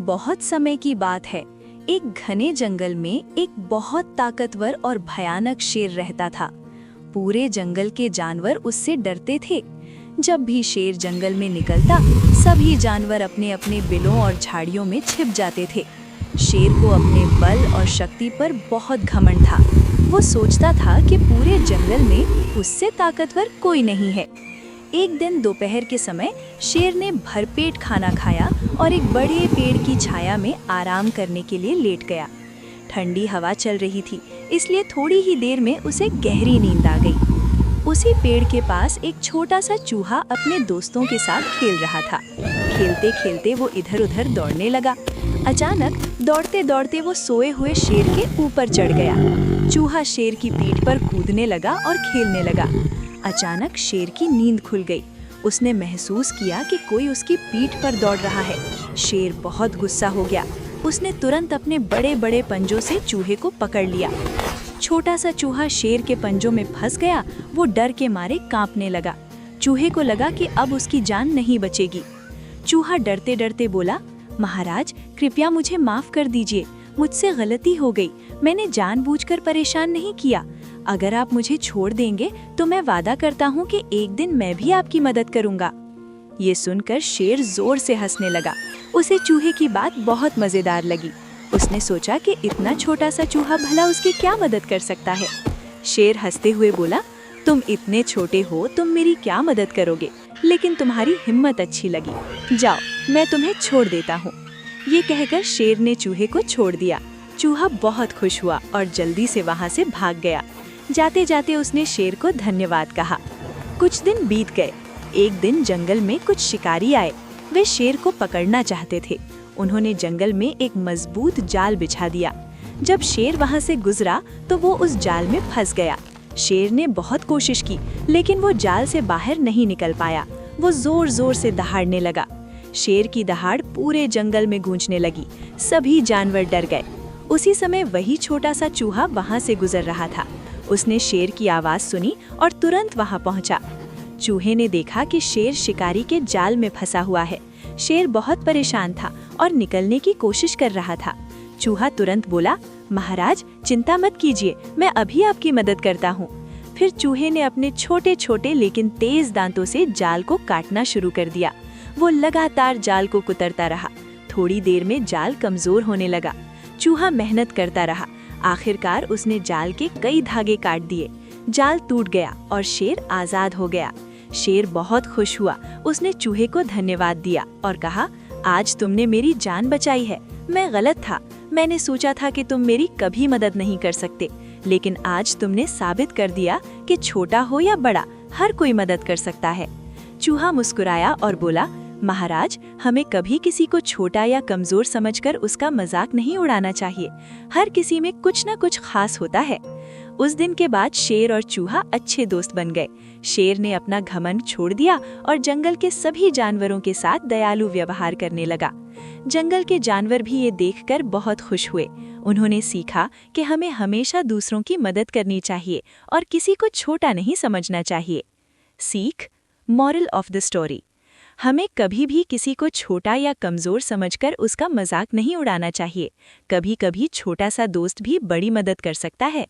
बहुत समय की बात है। एक घने जंगल में एक बहुत ताकतवर और भयानक शेर रहता था। पूरे जंगल के जानवर उससे डरते थे। जब भी शेर जंगल में निकलता, सभी जानवर अपने अपने बिलों और झाड़ियों में छिप जाते थे। शेर को अपने बल और शक्ति पर बहुत घमंड था। वो सोचता था कि पूरे जंगल में उससे ताकतवर कोई नहीं है। एक दिन दोपहर के समय शेर ने भरपेट खाना खाया और एक बड़े पेड़ की छाया में आराम करने के लिए लेट गया। ठंडी हवा चल रही थी, इसलिए थोड़ी ही देर में उसे गहरी नींद आ गई। उसी पेड़ के पास एक छोटा सा चूहा अपने दोस्तों के साथ खेल रहा था। खेलते खेलते वो इधर उधर दौड़ने लगा। अचानक दौड़ते दौड़ते वो सोए हुए शेर के ऊपर चढ़ गया। चूहा शेर की पीठ पर कूदने लगा और खेलने लगा। अचानक शेर की नींद खुल गई। उसने महसूस किया कि कोई उसकी पीठ पर दौड़ रहा है। शेर बहुत गुस्सा हो गया। उसने तुरंत अपने बड़े बड़े पंजों से चूहे को पकड़ लिया। छोटा सा चूहा शेर के पंजों में फंस गया। वो डर के मारे कांपने लगा। चूहे को लगा कि अब उसकी जान नहीं बचेगी। चूहा डरते डरते बोला, महाराज कृपया मुझे माफ कर दीजिए, मुझसे गलती हो गई, मैंने जानबूझकर परेशान नहीं किया। अगर आप मुझे छोड़ देंगे तो मैं वादा करता हूँ कि एक दिन मैं भी आपकी मदद करूँगा। ये सुनकर शेर जोर से हंसने लगा। उसे चूहे की बात बहुत मजेदार लगी। उसने सोचा कि इतना छोटा सा चूहा भला उसकी क्या मदद कर सकता है। शेर हंसते हुए बोला, तुम इतने छोटे हो, तुम मेरी क्या मदद करोगे, लेकिन तुम्हारी हिम्मत अच्छी लगी, जाओ मैं तुम्हें छोड़ देता हूँ। ये कहकर शेर ने चूहे को छोड़ दिया। चूहा बहुत खुश हुआ और जल्दी से वहाँ से भाग गया। जाते जाते उसने शेर को धन्यवाद कहा। कुछ दिन बीत गए। एक दिन जंगल में कुछ शिकारी आए। वे शेर को पकड़ना चाहते थे। उन्होंने जंगल में एक मजबूत जाल बिछा दिया। जब शेर वहाँ से गुजरा तो वो उस जाल में फंस गया। शेर ने बहुत कोशिश की, लेकिन वो जाल से बाहर नहीं निकल पाया। वो जोर जोर से दहाड़ने लगा। शेर की दहाड़ पूरे जंगल में गूंजने लगी। सभी जानवर डर गए। उसी समय वही छोटा सा चूहा वहाँ से गुजर रहा था। उसने शेर की आवाज़ सुनी और तुरंत वहाँ पहुँचा। चूहे ने देखा कि शेर शिकारी के जाल में फंसा हुआ है। शेर बहुत परेशान था और निकलने की कोशिश कर रहा था। चूहा तुरंत बोला, महाराज चिंता मत कीजिए, मैं अभी आपकी मदद करता हूँ। फिर चूहे ने अपने छोटे छोटे लेकिन तेज दांतों से जाल को काटना शुरू कर दिया। वो लगातार जाल को कुतरता रहा। थोड़ी देर में जाल कमजोर होने लगा। चूहा मेहनत करता रहा। आखिरकार उसने जाल के कई धागे काट दिए। जाल टूट गया और शेर आजाद हो गया। शेर बहुत खुश हुआ। उसने चूहे को धन्यवाद दिया और कहा, आज तुमने मेरी जान बचाई है। मैं गलत था। मैंने सोचा था कि तुम मेरी कभी मदद नहीं कर सकते, लेकिन आज तुमने साबित कर दिया कि छोटा हो या बड़ा, हर कोई मदद कर सकता है। चूहा मुस्कुराया और बोला, महाराज हमें कभी किसी को छोटा या कमजोर समझकर उसका मजाक नहीं उड़ाना चाहिए। हर किसी में कुछ न कुछ खास होता है। उस दिन के बाद शेर और चूहा अच्छे दोस्त बन गए। शेर ने अपना घमंड छोड़ दिया और जंगल के सभी जानवरों के साथ दयालु व्यवहार करने लगा। जंगल के जानवर भी ये देखकर बहुत खुश हुए। उन्होंने सीखा कि हमें हमेशा दूसरों की मदद करनी चाहिए और किसी को छोटा नहीं समझना चाहिए। सीख, मॉरल ऑफ द स्टोरी, हमें कभी भी किसी को छोटा या कमजोर समझकर उसका मजाक नहीं उड़ाना चाहिए। कभी कभी छोटा सा दोस्त भी बड़ी मदद कर सकता है।